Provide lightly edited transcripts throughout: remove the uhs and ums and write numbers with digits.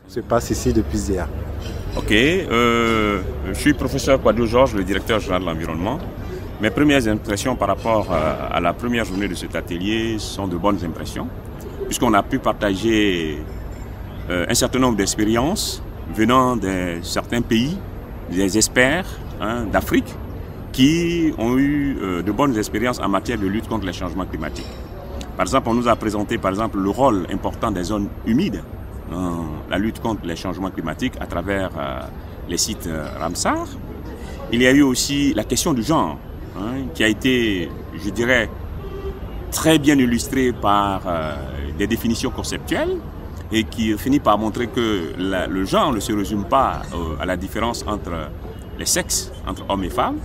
se passe ici depuis hier? Ok, je suis professeur Kwadwo Georges, le directeur général de l'environnement. Mes premières impressions par rapport à la première journée de cet atelier sont de bonnes impressions, puisqu'on a pu partager un certain nombre d'expériences venant de certains pays, des experts d'Afrique, qui ont eu de bonnes expériences en matière de lutte contre les changements climatiques. Par exemple, on nous a présenté le rôle important des zones humides dans la lutte contre les changements climatiques à travers les sites Ramsar. Il y a eu aussi la question du genre, qui a été, je dirais, très bien illustrée par des définitions conceptuelles et qui finit par montrer que le genre ne se résume pas à la différence entre les sexes, entre hommes et femmes,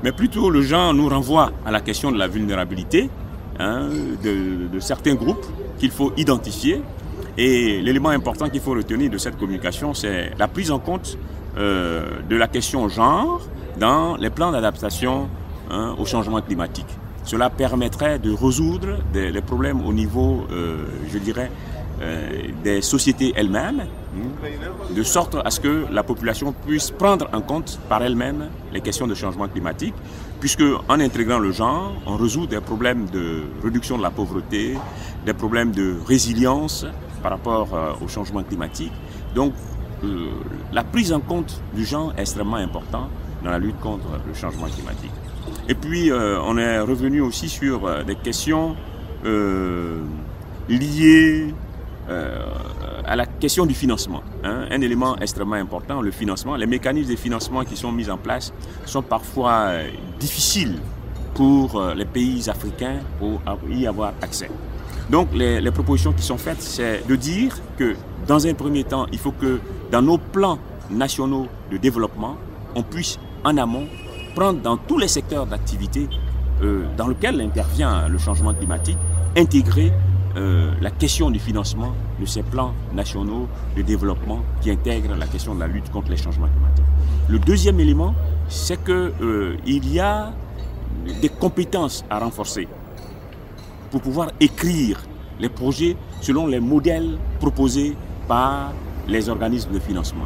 mais plutôt le genre nous renvoie à la question de la vulnérabilité de certains groupes qu'il faut identifier. Et l'élément important qu'il faut retenir de cette communication, c'est la prise en compte de la question genre dans les plans d'adaptation au changement climatique. Cela permettrait de résoudre les problèmes au niveau, je dirais, des sociétés elles-mêmes, de sorte à ce que la population puisse prendre en compte par elle-même les questions de changement climatique, puisque en intégrant le genre, on résout des problèmes de réduction de la pauvreté, des problèmes de résilience par rapport au changement climatique. Donc, la prise en compte du genre est extrêmement importante dans la lutte contre le changement climatique. Et puis, on est revenu aussi sur des questions liées à la question du financement. Un élément extrêmement important, le financement. Les mécanismes de financement qui sont mis en place sont parfois difficiles pour les pays africains pour y avoir accès. Donc les propositions qui sont faites, c'est de dire que dans un premier temps, il faut que dans nos plans nationaux de développement, on puisse en amont prendre dans tous les secteurs d'activité dans lesquels intervient le changement climatique, intégrer la question du financement de ces plans nationaux de développement qui intègrent la question de la lutte contre les changements climatiques. Le deuxième élément, c'est qu'il y a des compétences à renforcer pour pouvoir écrire les projets selon les modèles proposés par les organismes de financement.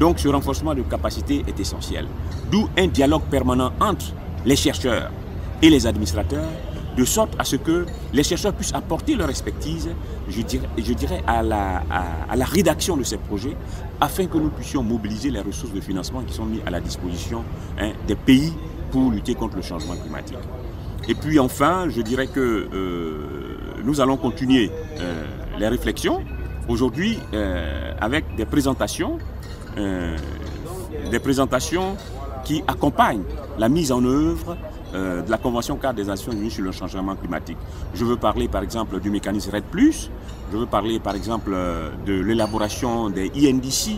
Donc ce renforcement de capacité est essentiel. D'où un dialogue permanent entre les chercheurs et les administrateurs, de sorte à ce que les chercheurs puissent apporter leur expertise, je dirais à la rédaction de ces projets, afin que nous puissions mobiliser les ressources de financement qui sont mises à la disposition des pays pour lutter contre le changement climatique. Et puis enfin, je dirais que nous allons continuer les réflexions aujourd'hui avec des présentations qui accompagnent la mise en œuvre de la Convention cadre des Nations Unies sur le changement climatique. Je veux parler par exemple du mécanisme REDD+, je veux parler par exemple de l'élaboration des INDC,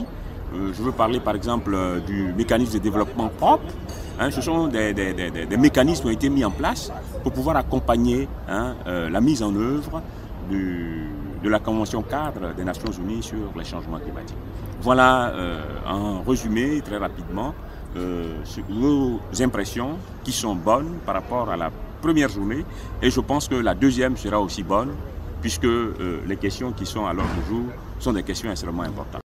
je veux parler par exemple du mécanisme de développement propre. Ce sont des mécanismes qui ont été mis en place pour pouvoir accompagner la mise en œuvre de la Convention cadre des Nations Unies sur les changements climatiques. Voilà en résumé très rapidement nos impressions qui sont bonnes par rapport à la première journée et je pense que la deuxième sera aussi bonne puisque les questions qui sont à l'ordre du jour sont des questions extrêmement importantes.